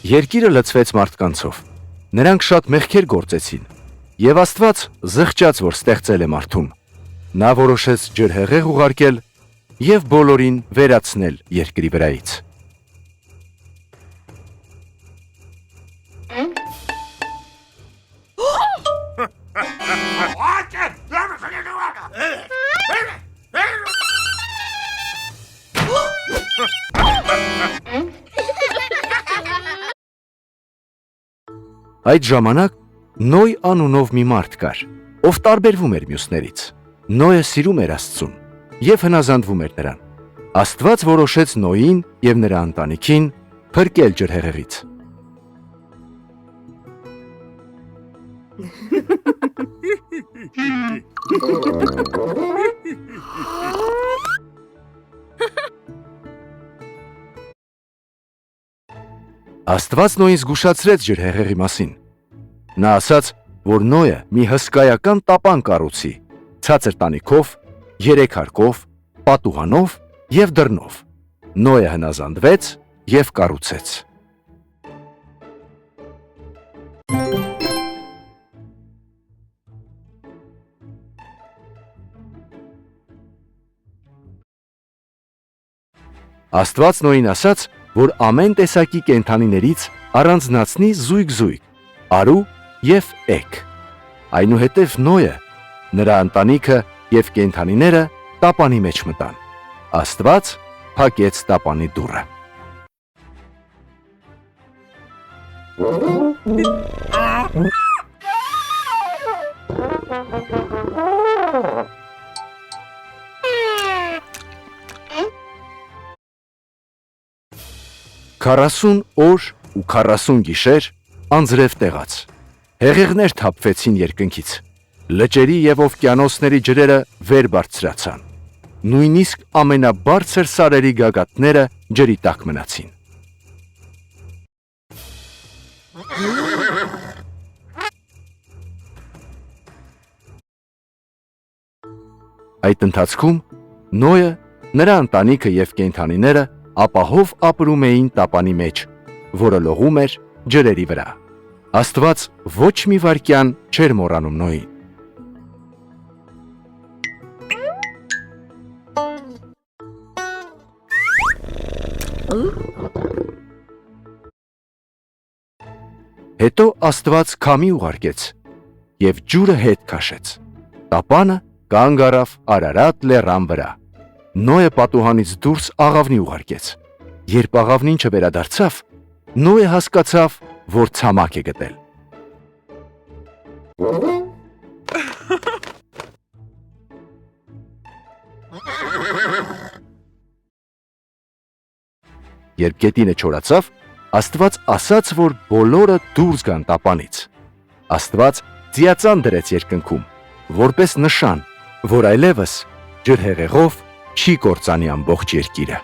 Երկիրը լցվեց մարդկանցով, նրանք շատ մեղքեր գործեցին, և Աստված զղջաց, որ ստեղծել է մարդուն, նա որոշեց ջրհեղեղ ուղարկել և բոլորին վերացնել երկրի վրայից։ Այդ ժամանակ Նոյ անունով մի մարդ կար, ով տարբերվում էր մյուսներից։ Նոյը սիրում էր Աստծուն և հնազանդվում էր նրան։ Աստված որոշեց Նոյին և նրա ընտանիքին փրկել ջրհեղեղից։ Աստված Նոյին զգուշացրեց ջրհեղեղի մասին։ Նա ասաց, որ Նոյը մի հսկայական տապան կառուցի, ցածր տանիքով, 3 հարկով, պատուհանով և դռնով։ Նոյը հնազանդվեց և կառուցեց։ Աստված Նոյին ասաց, որ ամեն տեսակի կենդանիներից առանձնացնի զույգ-զույգ, արու և էգ։ Այնուհետև Նոյը, նրա ընտանիքը և կենդանիները տապանի մեջ մտան։ Աստված փակեց տապանի դուռը։ Քառասուն օր ու 40 գիշեր անձրև տեղաց։ Հեղեղներ թափվեցին երկնքից։ Լճերի և օվկիանոսների ջրերը վեր բարձրացան։ Նույնիսկ ամենաբարձր սարերի գագաթները ջրի տակ մնացին։ Այդ ընթացքում Նոյը, նրա ընտանիքը և կենդանիները ապահով ապրում էին տապանի մեջ, որը լողում էր ջրերի վրա։ Աստված ոչ մի վայրկյան չէր մոռանում Նոյին։ Հետո Աստված քամի ուղարկեց և ջուրը հետ քաշեց։ Տապանը կանգ առավ Արարատ լեռան վրա։ Նոյը պատուհանից դուրս աղավնի ուղարկեց։ Երբ աղավնին չվերադարձավ, Նոյը հասկացավ, որ ցամաք է գտել։ Երբ գետինը չորացավ, Աստված ասաց, որ բոլորը դուրս գան տապանից։ Աստված ձիածան դրեց երկնքում, որպես նշան, որ այլևս ջրհեղեղով չի կործանի ամբողջ երկիրը։